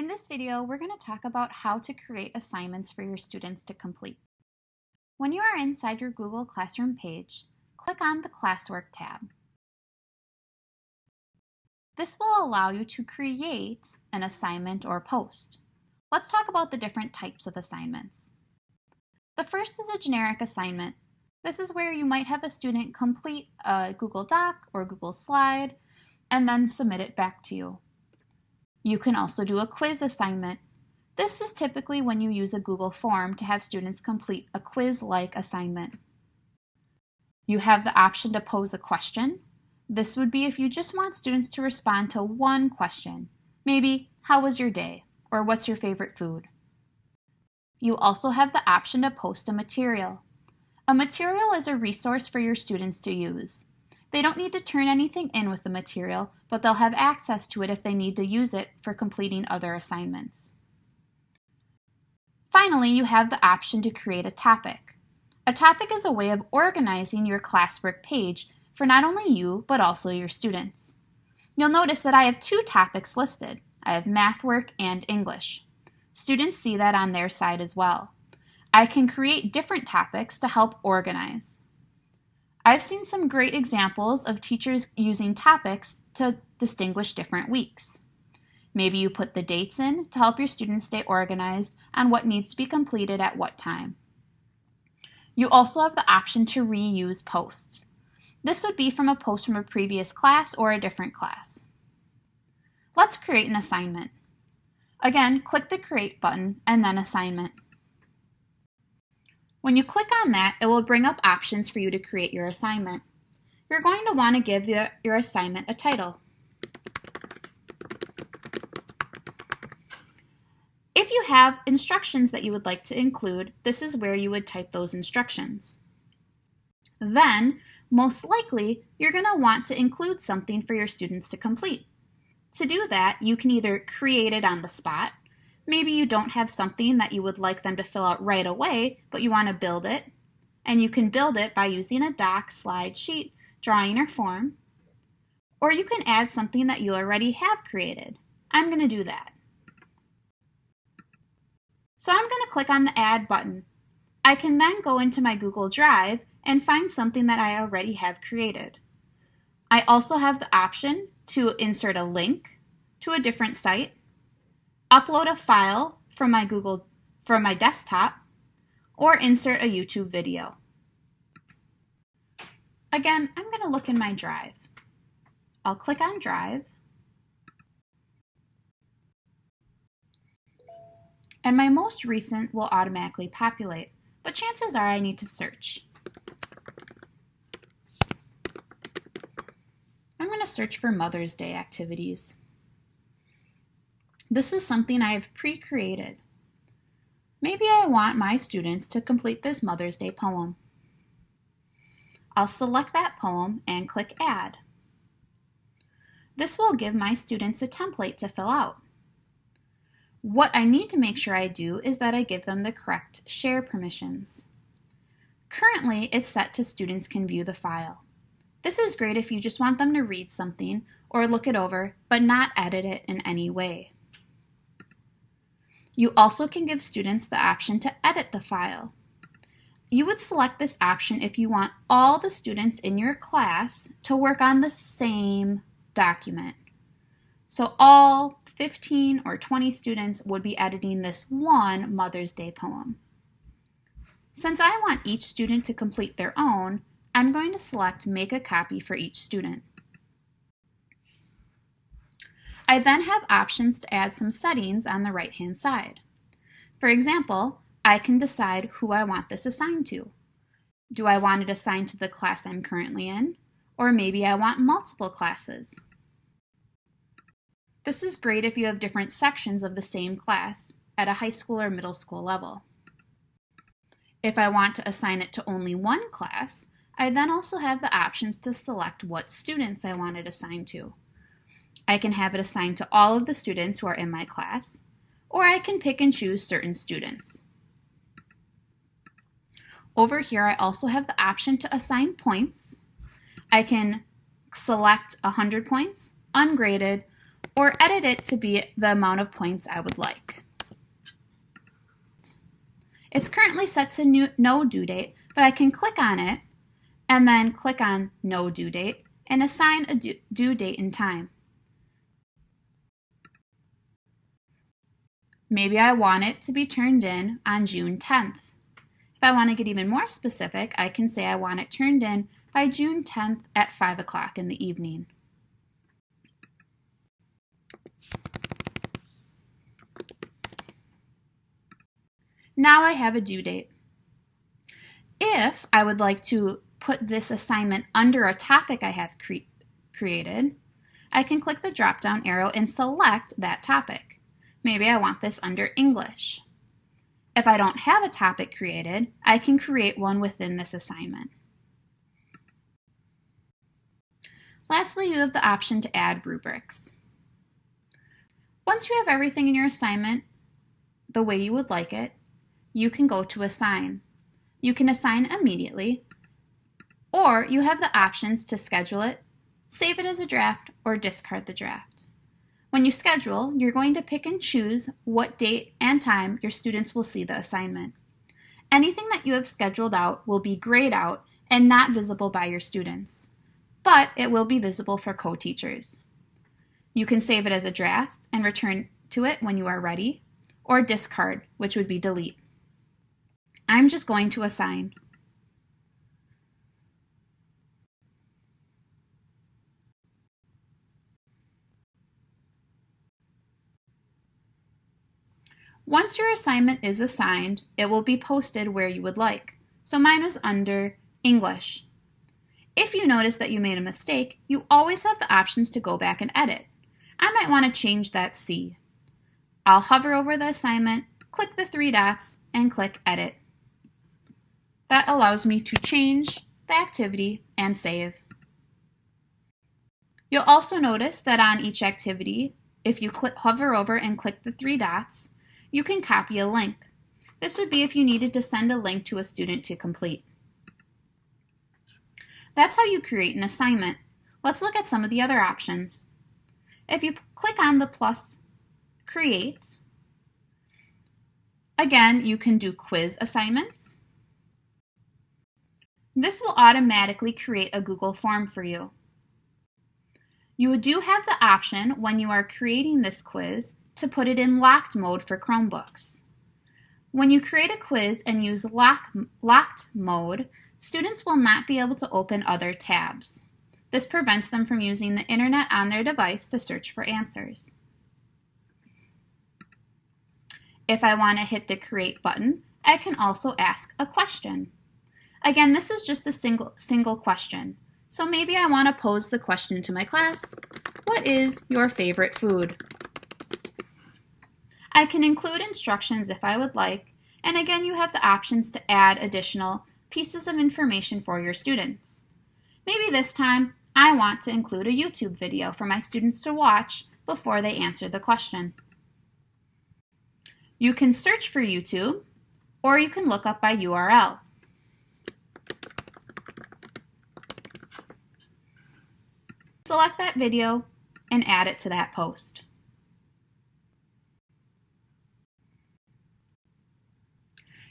In this video, we're going to talk about how to create assignments for your students to complete. When you are inside your Google Classroom page, click on the Classwork tab. This will allow you to create an assignment or post. Let's talk about the different types of assignments. The first is a generic assignment. This is where you might have a student complete a Google Doc or Google Slide and then submit it back to you. You can also do a quiz assignment. This is typically when you use a Google form to have students complete a quiz-like assignment. You have the option to pose a question. This would be if you just want students to respond to one question. Maybe, how was your day? Or what's your favorite food? You also have the option to post a material. A material is a resource for your students to use. They don't need to turn anything in with the material, but they'll have access to it if they need to use it for completing other assignments. Finally, you have the option to create a topic. A topic is a way of organizing your classwork page for not only you, but also your students. You'll notice that I have two topics listed. I have math work and English. Students see that on their side as well. I can create different topics to help organize. I've seen some great examples of teachers using topics to distinguish different weeks. Maybe you put the dates in to help your students stay organized on what needs to be completed at what time. You also have the option to reuse posts. This would be from a post from a previous class or a different class. Let's create an assignment. Again, click the Create button and then Assignment. When you click on that, it will bring up options for you to create your assignment. You're going to want to give your assignment a title. If you have instructions that you would like to include, this is where you would type those instructions. Then, most likely, you're going to want to include something for your students to complete. To do that, you can either create it on the spot. Maybe you don't have something that you would like them to fill out right away, but you want to build it. And you can build it by using a doc, slide, sheet, drawing, or form. Or you can add something that you already have created. I'm going to do that. So I'm going to click on the Add button. I can then go into my Google Drive and find something that I already have created. I also have the option to insert a link to a different site, upload a file from my desktop, or insert a YouTube video. Again, I'm going to look in my Drive. I'll click on Drive, and my most recent will automatically populate, but chances are I need to search. I'm going to search for Mother's Day activities. This is something I have pre-created. Maybe I want my students to complete this Mother's Day poem. I'll select that poem and click Add. This will give my students a template to fill out. What I need to make sure I do is that I give them the correct share permissions. Currently, it's set to students can view the file. This is great if you just want them to read something or look it over, but not edit it in any way. You also can give students the option to edit the file. You would select this option if you want all the students in your class to work on the same document. So all 15 or 20 students would be editing this one Mother's Day poem. Since I want each student to complete their own, I'm going to select Make a Copy for each student. I then have options to add some settings on the right-hand side. For example, I can decide who I want this assigned to. Do I want it assigned to the class I'm currently in? Or maybe I want multiple classes. This is great if you have different sections of the same class at a high school or middle school level. If I want to assign it to only one class, I then also have the options to select what students I want it assigned to. I can have it assigned to all of the students who are in my class, or I can pick and choose certain students. Over here, I also have the option to assign points. I can select 100 points, ungraded, or edit it to be the amount of points I would like. It's currently set to no due date, but I can click on it and then click on no due date and assign a due date and time. Maybe I want it to be turned in on June 10th. If I want to get even more specific, I can say I want it turned in by June 10th at 5 o'clock in the evening. Now I have a due date. If I would like to put this assignment under a topic I have created, I can click the drop-down arrow and select that topic. Maybe I want this under English. If I don't have a topic created, I can create one within this assignment. Lastly, you have the option to add rubrics. Once you have everything in your assignment the way you would like it, you can go to Assign. You can assign immediately, or you have the options to schedule it, save it as a draft, or discard the draft. When you schedule, you're going to pick and choose what date and time your students will see the assignment. Anything that you have scheduled out will be grayed out and not visible by your students, but it will be visible for co-teachers. You can save it as a draft and return to it when you are ready, or discard, which would be delete. I'm just going to assign. Once your assignment is assigned, it will be posted where you would like. So mine is under English. If you notice that you made a mistake, you always have the options to go back and edit. I might want to change that C. I'll hover over the assignment, click the 3 dots, and click Edit. That allows me to change the activity and save. You'll also notice that on each activity, if you hover over and click the 3 dots, you can copy a link. This would be if you needed to send a link to a student to complete. That's how you create an assignment. Let's look at some of the other options. If you click on the plus Create, again, you can do quiz assignments. This will automatically create a Google form for you. You do have the option when you are creating this quiz to put it in locked mode for Chromebooks. When you create a quiz and use locked mode, students will not be able to open other tabs. This prevents them from using the internet on their device to search for answers. If I want to hit the Create button, I can also ask a question. Again, this is just a single question. So maybe I want to pose the question to my class, what is your favorite food? I can include instructions if I would like, and again, you have the options to add additional pieces of information for your students. Maybe this time, I want to include a YouTube video for my students to watch before they answer the question. You can search for YouTube, or you can look up by URL. Select that video and add it to that post.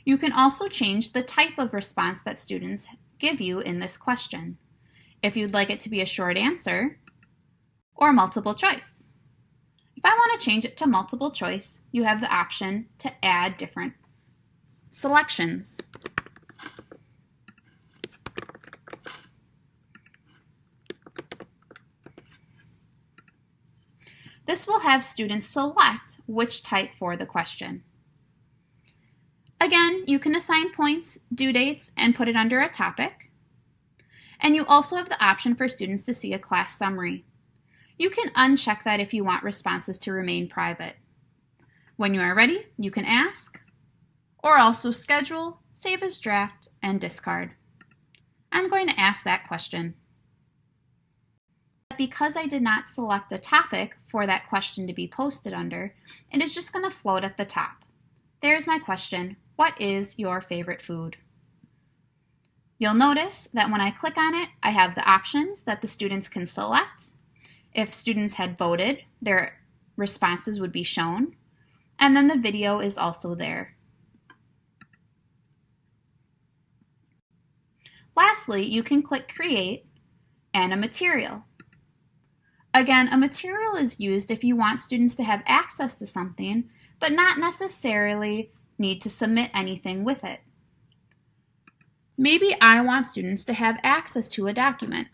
You can also change the type of response that students give you in this question. If you'd like it to be a short answer or multiple choice. If I want to change it to multiple choice, you have the option to add different selections. This will have students select which type for the question. Again, you can assign points, due dates, and put it under a topic. And you also have the option for students to see a class summary. You can uncheck that if you want responses to remain private. When you are ready, you can ask, or also schedule, save as draft, and discard. I'm going to ask that question. Because I did not select a topic for that question to be posted under, it is just going to float at the top. There's my question. What is your favorite food? You'll notice that when I click on it, I have the options that the students can select, If students had voted, their responses would be shown, and then the video is also there. Lastly, you can click Create and a material. Again, a material is used if you want students to have access to something, but not necessarily need to submit anything with it. Maybe I want students to have access to a document.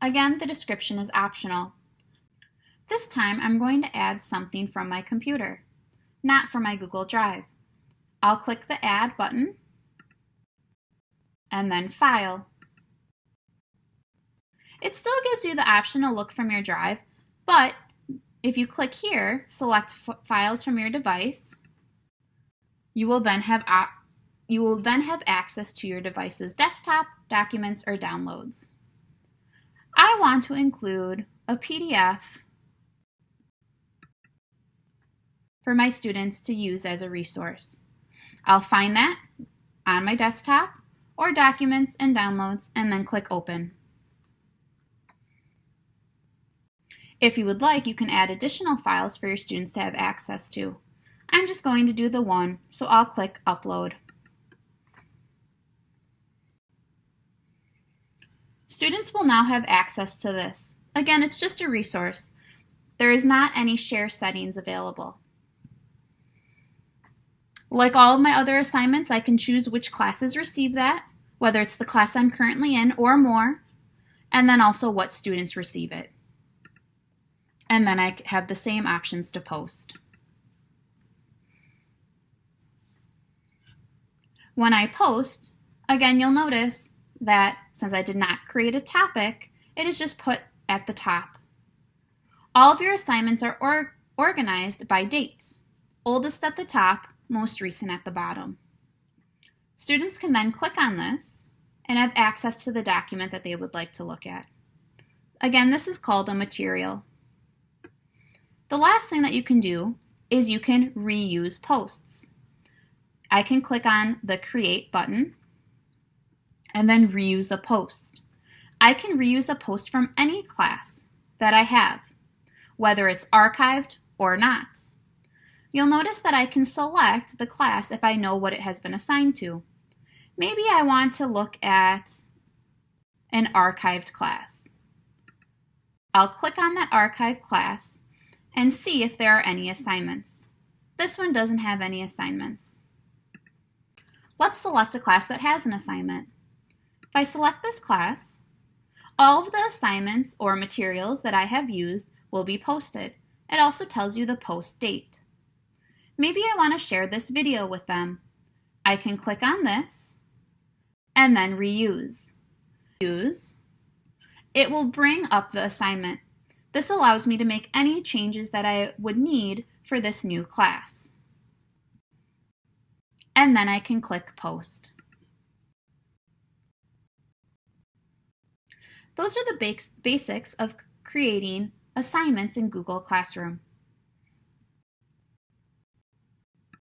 Again, the description is optional. This time, I'm going to add something from my computer, not from my Google Drive. I'll click the Add button, and then File. It still gives you the option to look from your drive, but if you click here, select Files from your device, you will then have access to your device's desktop, documents, or downloads. I want to include a PDF for my students to use as a resource. I'll find that on my desktop or Documents and Downloads, and then click Open. If you would like, you can add additional files for your students to have access to. I'm just going to do the one, so I'll click Upload. Students will now have access to this. Again, it's just a resource. There is not any share settings available. Like all of my other assignments, I can choose which classes receive that, whether it's the class I'm currently in or more, and then also what students receive it. And then I have the same options to post. When I post, again, you'll notice that since I did not create a topic, it is just put at the top. All of your assignments are organized by dates, oldest at the top, most recent at the bottom. Students can then click on this and have access to the document that they would like to look at. Again, this is called a material. The last thing that you can do is you can reuse posts. I can click on the Create button and then reuse a post. I can reuse a post from any class that I have, whether it's archived or not. You'll notice that I can select the class if I know what it has been assigned to. Maybe I want to look at an archived class. I'll click on that archived class and see if there are any assignments. This one doesn't have any assignments. Let's select a class that has an assignment. If I select this class, all of the assignments or materials that I have used will be posted. It also tells you the post date. Maybe I want to share this video with them. I can click on this and then reuse. It will bring up the assignment. This allows me to make any changes that I would need for this new class. And then I can click Post. Those are the basics of creating assignments in Google Classroom.